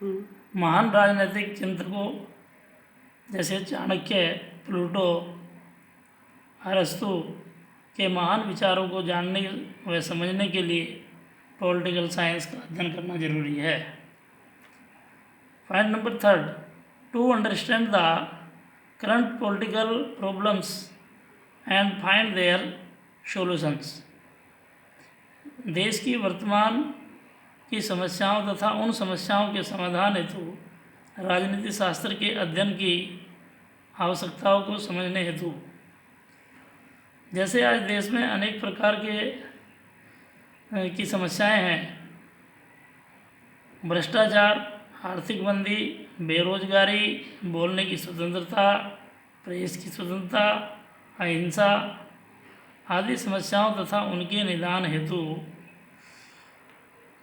महान राजनीतिक चिंतकों जैसे चाणक्य, प्लूटो, अरस्तु के महान विचारों को जानने व समझने के लिए पॉलिटिकल साइंस का अध्ययन करना जरूरी है। Point number 3, to understand the current political problems and find their solutions. देश की वर्तमान की समस्याओं तथा उन समस्याओं के समाधान हेतु राजनीति शास्त्र के अध्ययन की आवश्यकताओं को समझने हेतु, जैसे आज देश में अनेक प्रकार की समस्याएं हैं। भ्रष्टाचार, आर्थिक मंदी, बेरोजगारी, बोलने की स्वतंत्रता, प्रेस की स्वतंत्रता, अहिंसा आदि समस्याओं तथा उनके निदान हेतु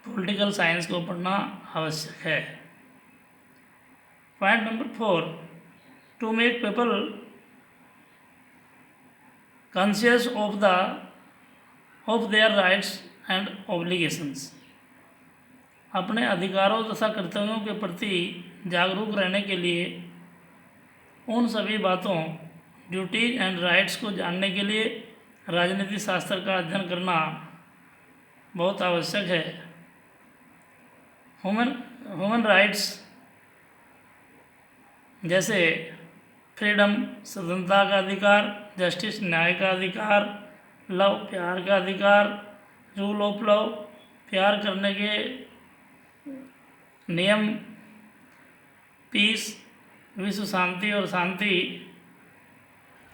पॉलिटिकल साइंस को पढ़ना आवश्यक है। Point number 4, to make people conscious of their rights and obligations. अपने अधिकारों तथा कर्तव्यों के प्रति जागरूक रहने के लिए उन सभी बातों, ड्यूटीज एंड राइट्स को जानने के लिए राजनीति शास्त्र का अध्ययन करना बहुत आवश्यक है। ह्यूमन राइट्स जैसे फ्रीडम, स्वतंत्रता का अधिकार, जस्टिस न्याय का अधिकार, लव प्यार का अधिकार, रूल ऑफ लव प्यार करने के नियम, पीस विश्व शांति और शांति,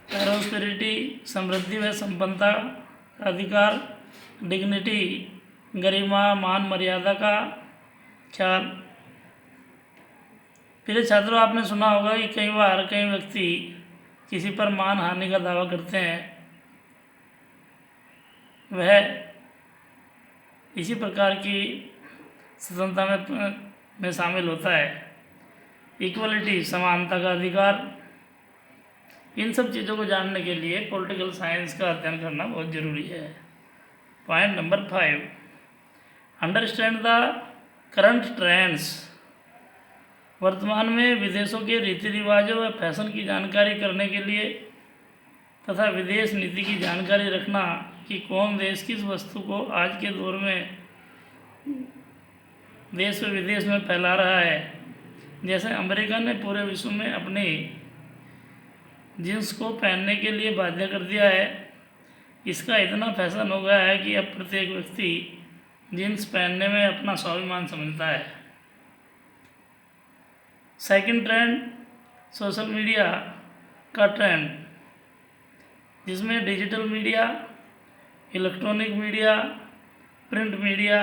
प्रॉस्पेरिटी समृद्धि व संपन्नता का अधिकार, डिग्निटी गरिमा मान मर्यादा का ख्याल। प्रिय छात्रों, आपने सुना होगा कि कई बार कई व्यक्ति किसी पर मान हानि का दावा करते हैं, वह इसी प्रकार की स्वतंत्रता में शामिल होता है। इक्वलिटी समानता का अधिकार, इन सब चीज़ों को जानने के लिए पॉलिटिकल साइंस का अध्ययन करना बहुत ज़रूरी है। Point number 5, understand the current trends. वर्तमान में विदेशों के रीति रिवाजों व फैशन की जानकारी करने के लिए तथा विदेश नीति की जानकारी रखना कि कौन देश किस वस्तु को आज के दौर में देश व विदेश में फैला रहा है। जैसे अमेरिका ने पूरे विश्व में अपनी जींस को पहनने के लिए बाध्य कर दिया है। इसका इतना फैशन हो गया है कि अब प्रत्येक व्यक्ति जींस पहनने में अपना स्वाभिमान समझता है। सेकंड ट्रेंड, सोशल मीडिया का ट्रेंड, जिसमें digital media, electronic media, print media.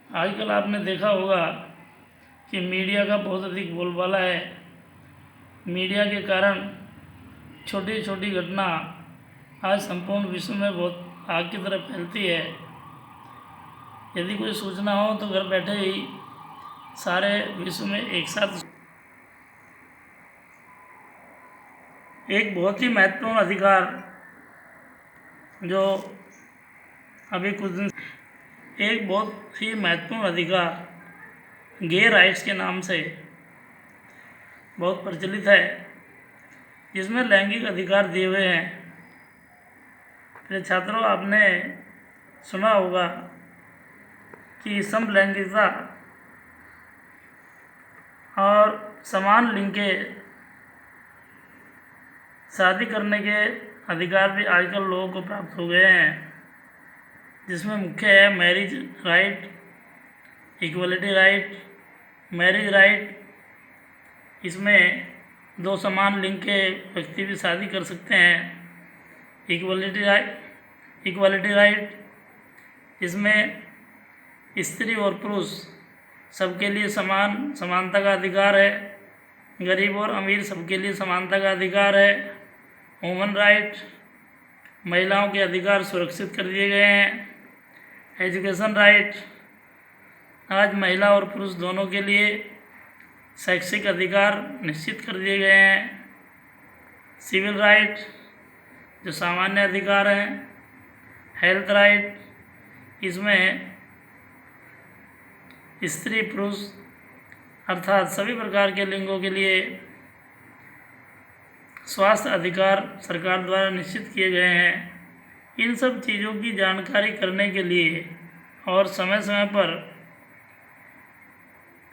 आजकल आपने देखा होगा कि मीडिया का बहुत अधिक बोलबाला है। मीडिया के कारण छोटी छोटी घटना आज संपूर्ण विश्व में बहुत आग की तरह फैलती है। यदि कोई सूचना हो तो घर बैठे ही सारे विश्व में एक साथ। एक बहुत ही महत्वपूर्ण अधिकार जो अभी कुछ दिन, एक बहुत ही महत्वपूर्ण अधिकार गे राइट्स के नाम से बहुत प्रचलित है, जिसमें लैंगिक अधिकार दिए हुए हैं। फिर छात्रों, आपने सुना होगा कि समलैंगिकता और समान लिंग के शादी करने के अधिकार भी आजकल लोगों को प्राप्त हो गए हैं, जिसमें मुख्य है marriage right, equality right, marriage right. इसमें दो समान लिंग के व्यक्ति भी शादी कर सकते हैं। इक्वलिटी राइट, इसमें स्त्री और पुरुष सबके लिए समानता का अधिकार है। गरीब और अमीर सबके लिए समानता का अधिकार है। ह्यूमन राइट, महिलाओं के अधिकार सुरक्षित कर दिए गए हैं। एजुकेशन राइट, आज महिला और पुरुष दोनों के लिए शैक्षिक अधिकार निश्चित कर दिए गए हैं। सिविल राइट, जो सामान्य अधिकार हैं। हेल्थ राइट, इसमें स्त्री पुरुष अर्थात सभी प्रकार के लिंगों के लिए स्वास्थ्य अधिकार सरकार द्वारा निश्चित किए गए हैं। इन सब चीज़ों की जानकारी करने के लिए और समय समय पर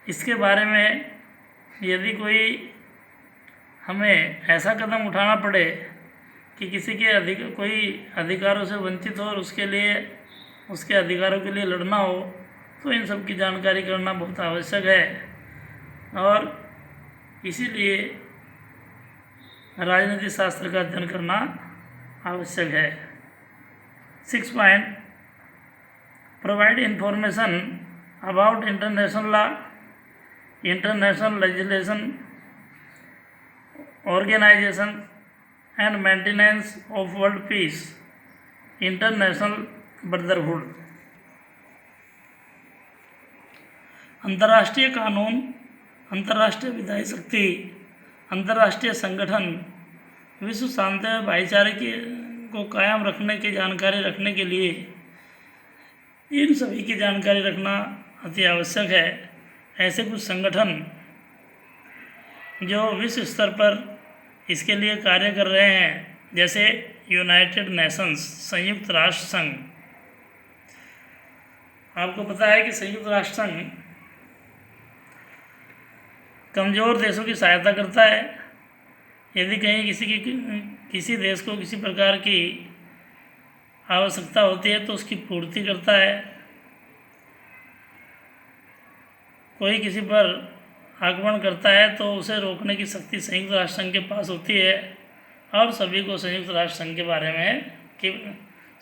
इसके बारे में यदि कोई हमें ऐसा कदम उठाना पड़े कि किसी के कोई अधिकारों से वंचित हो और उसके लिए उसके अधिकारों के लिए लड़ना हो, तो इन सब की जानकारी करना बहुत आवश्यक है। और इसीलिए राजनीति शास्त्र का अध्ययन करना आवश्यक है। 6 point, provide information about international law, international legislation, organisation and maintenance of world peace, international brotherhood. अंतर्राष्ट्रीय कानून, अंतर्राष्ट्रीय विधायी शक्ति, अंतर्राष्ट्रीय संगठन विश्व शांति और भाईचारे को कायम रखने की जानकारी रखने के लिए इन सभी की जानकारी रखना अति आवश्यक है। ऐसे कुछ संगठन जो विश्व स्तर पर इसके लिए कार्य कर रहे हैं, जैसे यूनाइटेड नेशंस, संयुक्त राष्ट्र संघ। आपको पता है कि संयुक्त राष्ट्र संघ कमज़ोर देशों की सहायता करता है। यदि कहीं किसी देश को किसी प्रकार की आवश्यकता होती है तो उसकी पूर्ति करता है। कोई किसी पर आक्रमण करता है तो उसे रोकने की शक्ति संयुक्त राष्ट्र संघ के पास होती है। और सभी को संयुक्त राष्ट्र संघ के बारे में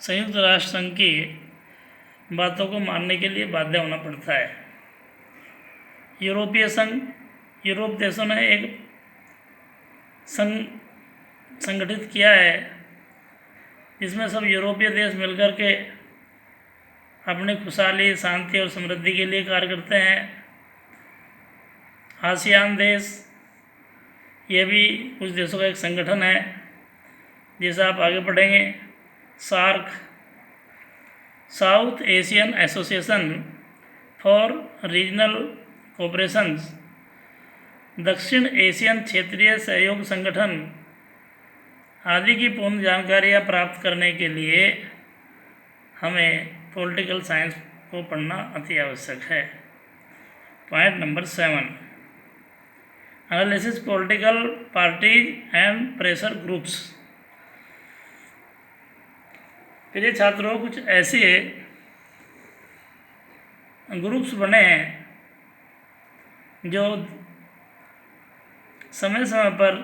संयुक्त राष्ट्र संघ की बातों को मानने के लिए बाध्य होना पड़ता है। यूरोपीय संघ, यूरोप देशों ने एक संघ संगठित किया है जिसमें सब यूरोपीय देश मिलकर के अपनी खुशहाली, शांति और समृद्धि के लिए कार्य करते हैं। आसियान देश, ये भी कुछ देशों का एक संगठन है जिसे आप आगे पढ़ेंगे। SAARC, South Asian association for regional cooperations, दक्षिण एशियन क्षेत्रीय सहयोग संगठन आदि की पूर्ण जानकारियाँ प्राप्त करने के लिए हमें पॉलिटिकल साइंस को पढ़ना अति आवश्यक है। Point number 7, analysis political parties and pressure groups. प्रिय छात्रों, कुछ ऐसे ग्रुप्स बने हैं जो समय समय पर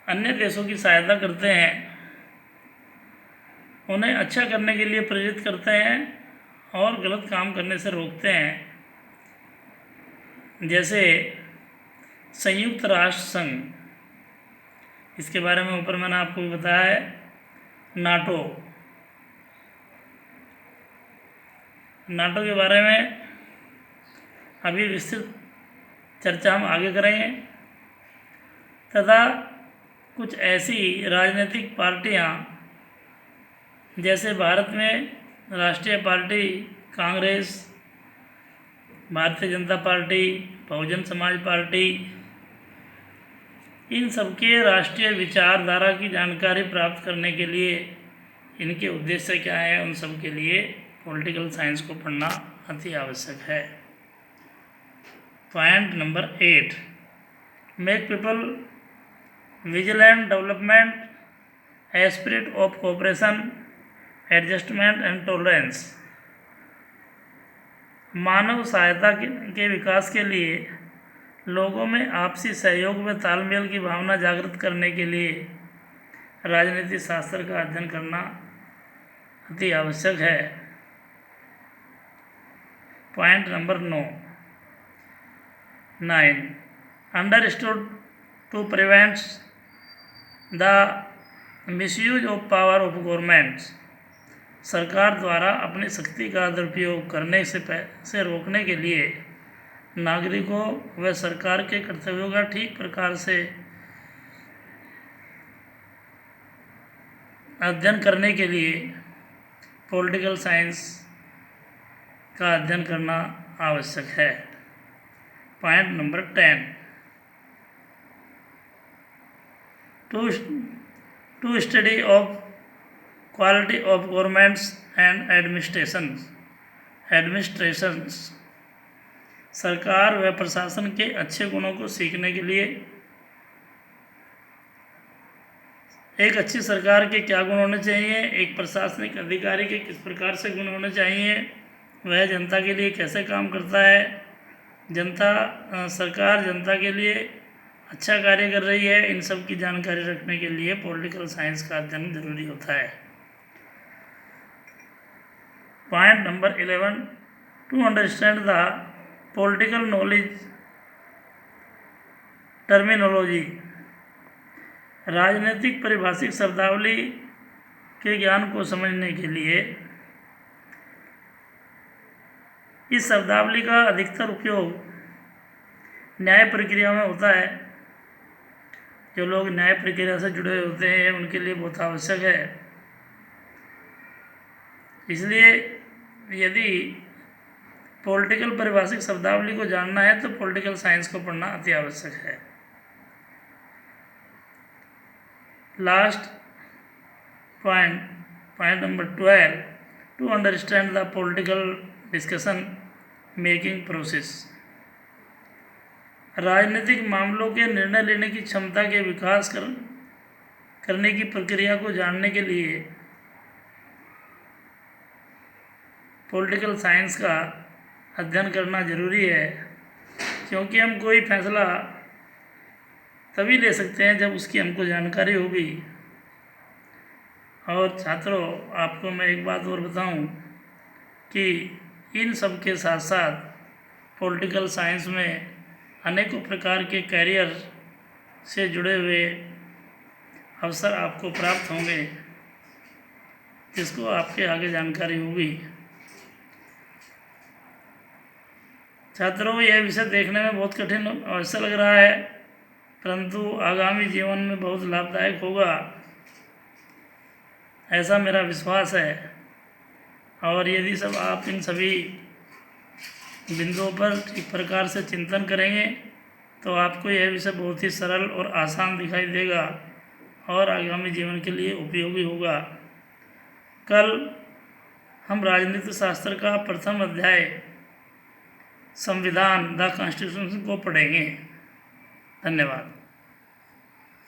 अन्य देशों की सहायता करते हैं, उन्हें अच्छा करने के लिए प्रेरित करते हैं और गलत काम करने से रोकते हैं। जैसे संयुक्त राष्ट्र संघ, इसके बारे में ऊपर मैंने आपको भी बताया है। नाटो, नाटो के बारे में अभी विस्तृत चर्चा हम आगे करेंगे। तथा कुछ ऐसी राजनीतिक पार्टियां जैसे भारत में राष्ट्रीय party Congress, Bharatiya Janata party, Bahujan Samaj party, इन सबके राष्ट्रीय विचारधारा की जानकारी प्राप्त करने के लिए इनके उद्देश्य क्या है, उन सब के लिए पॉलिटिकल साइंस को पढ़ना अति आवश्यक है। Point number 8, make people vigilant development, a spirit of cooperation, adjustment and tolerance. मानव सहायता के विकास के लिए लोगों में आपसी सहयोग व तालमेल की भावना जागृत करने के लिए राजनीति शास्त्र का अध्ययन करना अति आवश्यक है। Point number 9, understood to prevent the misuse of power of governments. सरकार द्वारा अपनी शक्ति का दुरुपयोग करने से रोकने के लिए नागरिकों व सरकार के कर्तव्यों का ठीक प्रकार से अध्ययन करने के लिए पॉलिटिकल साइंस का अध्ययन करना आवश्यक है। Point number 10, to study of quality of governments and administrations, सरकार व प्रशासन के अच्छे गुणों को सीखने के लिए एक अच्छी सरकार के क्या गुण होने चाहिए, एक प्रशासनिक अधिकारी के किस प्रकार से गुण होने चाहिए, वह जनता के लिए कैसे काम करता है, सरकार जनता के लिए अच्छा कार्य कर रही है, इन सब की जानकारी रखने के लिए पॉलिटिकल साइंस का अध्ययन जरूरी होता है। Point number 11, to understand the political knowledge terminology, राजनीतिक परिभाषिक शब्दावली के ज्ञान को समझने के लिए इस शब्दावली का अधिकतर उपयोग न्याय प्रक्रिया में होता है। जो लोग न्याय प्रक्रिया से जुड़े होते हैं उनके लिए बहुत आवश्यक है। इसलिए यदि पॉलिटिकल परिभाषिक शब्दावली को जानना है तो पॉलिटिकल साइंस को पढ़ना अति आवश्यक है। Last point number 12, to understand the political discussion making process, राजनीतिक मामलों के निर्णय लेने की क्षमता के विकास करने की प्रक्रिया को जानने के लिए पॉलिटिकल साइंस का अध्ययन करना जरूरी है, क्योंकि हम कोई फैसला तभी ले सकते हैं जब उसकी हमको जानकारी होगी। और छात्रों, आपको मैं एक बात और बताऊं कि इन सब के साथ साथ पॉलिटिकल साइंस में अनेकों प्रकार के कैरियर से जुड़े हुए अवसर आपको प्राप्त होंगे, जिसको आपके आगे जानकारी होगी। छात्रों, यह विषय देखने में बहुत कठिन अवश्य लग रहा है, परंतु आगामी जीवन में बहुत लाभदायक होगा, ऐसा मेरा विश्वास है। और यदि सब आप इन सभी बिंदुओं पर एक प्रकार से चिंतन करेंगे तो आपको यह विषय बहुत ही सरल और आसान दिखाई देगा और आगामी जीवन के लिए उपयोगी होगा। कल हम राजनीति शास्त्र का प्रथम अध्याय संविधान द कॉन्स्टिट्यूशन को पढ़ेंगे। धन्यवाद।